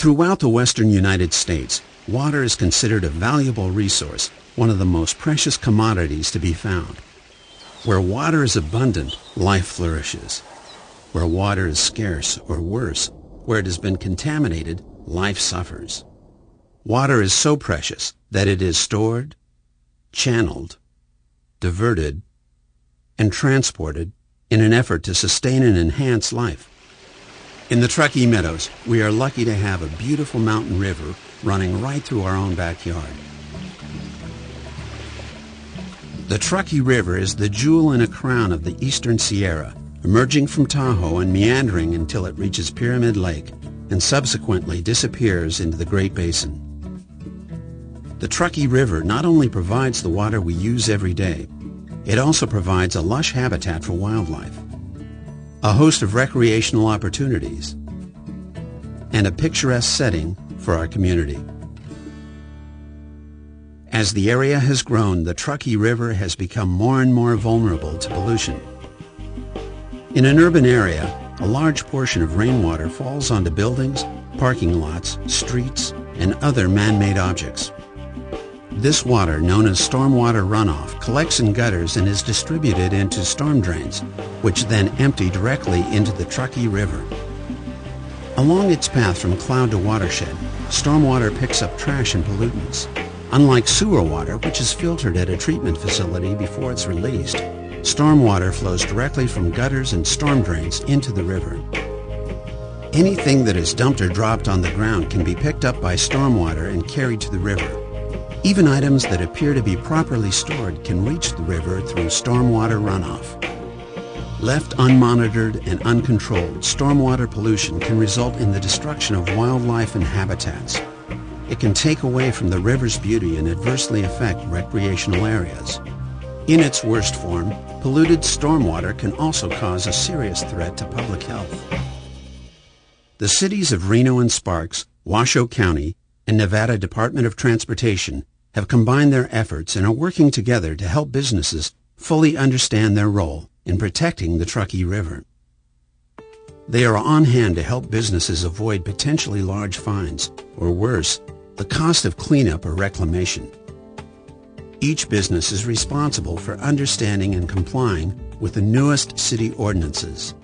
Throughout the western United States, water is considered a valuable resource, one of the most precious commodities to be found. Where water is abundant, life flourishes. Where water is scarce, or worse, where it has been contaminated, life suffers. Water is so precious that it is stored, channeled, diverted, and transported in an effort to sustain and enhance life. In the Truckee Meadows, we are lucky to have a beautiful mountain river running right through our own backyard. The Truckee River is the jewel in a crown of the eastern Sierra, emerging from Tahoe and meandering until it reaches Pyramid Lake and subsequently disappears into the Great Basin. The Truckee River not only provides the water we use every day, it also provides a lush habitat for wildlife, a host of recreational opportunities, and a picturesque setting for our community. As the area has grown, the Truckee River has become more and more vulnerable to pollution. In an urban area, a large portion of rainwater falls onto buildings, parking lots, streets, and other man-made objects. This water, known as stormwater runoff, collects in gutters and is distributed into storm drains, which then empty directly into the Truckee River. Along its path from cloud to watershed, stormwater picks up trash and pollutants. Unlike sewer water, which is filtered at a treatment facility before it's released, stormwater flows directly from gutters and storm drains into the river. Anything that is dumped or dropped on the ground can be picked up by stormwater and carried to the river. Even items that appear to be properly stored can reach the river through stormwater runoff. Left unmonitored and uncontrolled, stormwater pollution can result in the destruction of wildlife and habitats. It can take away from the river's beauty and adversely affect recreational areas. In its worst form, polluted stormwater can also cause a serious threat to public health. The cities of Reno and Sparks, Washoe County, and Nevada Department of Transportation have combined their efforts and are working together to help businesses fully understand their role in protecting the Truckee River. They are on hand to help businesses avoid potentially large fines, or worse, the cost of cleanup or reclamation. Each business is responsible for understanding and complying with the newest city ordinances.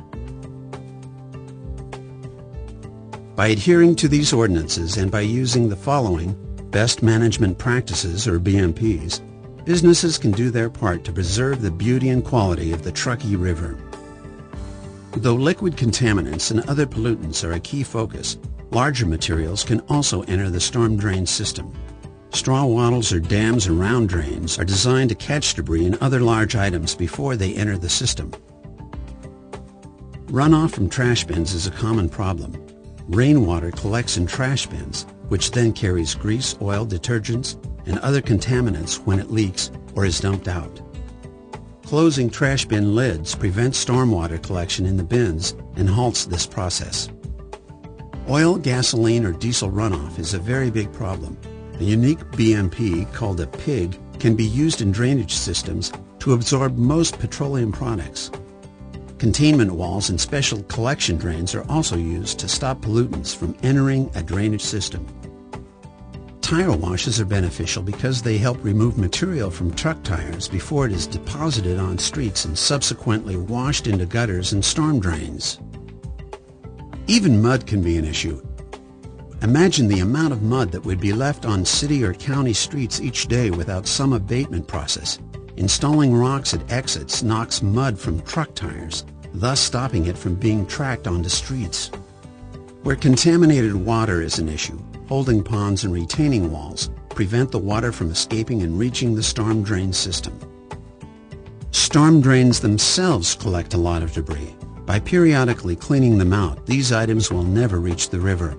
By adhering to these ordinances and by using the following Best Management Practices, or BMPs, businesses can do their part to preserve the beauty and quality of the Truckee River. Though liquid contaminants and other pollutants are a key focus, larger materials can also enter the storm drain system. Straw wattles or dams around drains are designed to catch debris and other large items before they enter the system. Runoff from trash bins is a common problem. Rainwater collects in trash bins, which then carries grease, oil, detergents, and other contaminants when it leaks or is dumped out. Closing trash bin lids prevents stormwater collection in the bins and halts this process. Oil, gasoline, or diesel runoff is a very big problem. A unique BMP called a PIG can be used in drainage systems to absorb most petroleum products. Containment walls and special collection drains are also used to stop pollutants from entering a drainage system. Tire washes are beneficial because they help remove material from truck tires before it is deposited on streets and subsequently washed into gutters and storm drains. Even mud can be an issue. Imagine the amount of mud that would be left on city or county streets each day without some abatement process. Installing rocks at exits knocks mud from truck tires, thus stopping it from being tracked onto streets. Where contaminated water is an issue, holding ponds and retaining walls prevent the water from escaping and reaching the storm drain system. Storm drains themselves collect a lot of debris. By periodically cleaning them out, these items will never reach the river.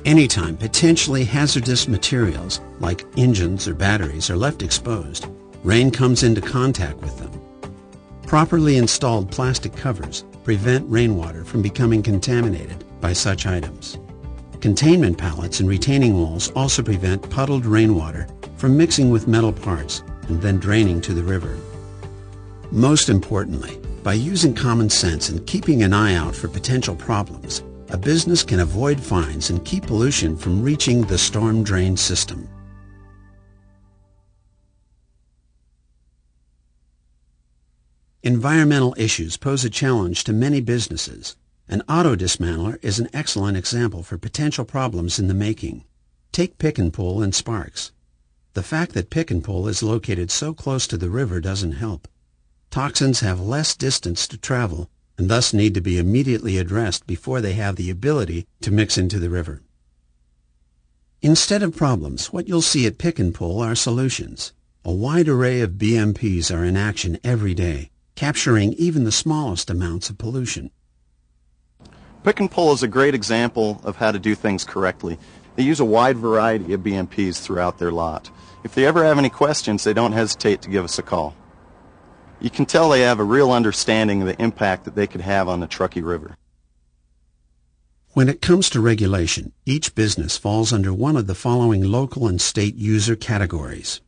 Anytime potentially hazardous materials, like engines or batteries, are left exposed, rain comes into contact with them. Properly installed plastic covers prevent rainwater from becoming contaminated by such items. Containment pallets and retaining walls also prevent puddled rainwater from mixing with metal parts and then draining to the river. Most importantly, by using common sense and keeping an eye out for potential problems, a business can avoid fines and keep pollution from reaching the storm drain system. Environmental issues pose a challenge to many businesses. An auto dismantler is an excellent example for potential problems in the making. Take Pick and Pull and Sparks. The fact that Pick and Pull is located so close to the river doesn't help. Toxins have less distance to travel and thus need to be immediately addressed before they have the ability to mix into the river. Instead of problems, what you'll see at Pick and Pull are solutions. A wide array of BMPs are in action every day, capturing even the smallest amounts of pollution. Pick and Pull is a great example of how to do things correctly. They use a wide variety of BMPs throughout their lot. If they ever have any questions, they don't hesitate to give us a call. You can tell they have a real understanding of the impact that they could have on the Truckee River. When it comes to regulation, each business falls under one of the following local and state user categories.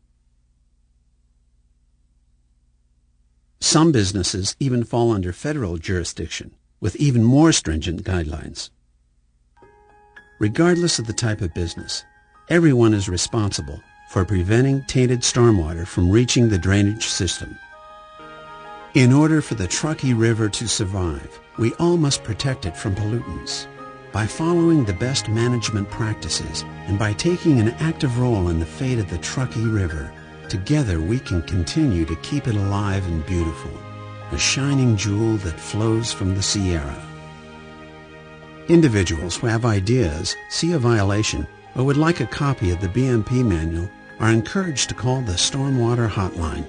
Some businesses even fall under federal jurisdiction, with even more stringent guidelines. Regardless of the type of business, everyone is responsible for preventing tainted stormwater from reaching the drainage system. In order for the Truckee River to survive, we all must protect it from pollutants. By following the best management practices and by taking an active role in the fate of the Truckee River, together we can continue to keep it alive and beautiful, a shining jewel that flows from the Sierra. Individuals who have ideas, see a violation, or would like a copy of the BMP manual are encouraged to call the Stormwater Hotline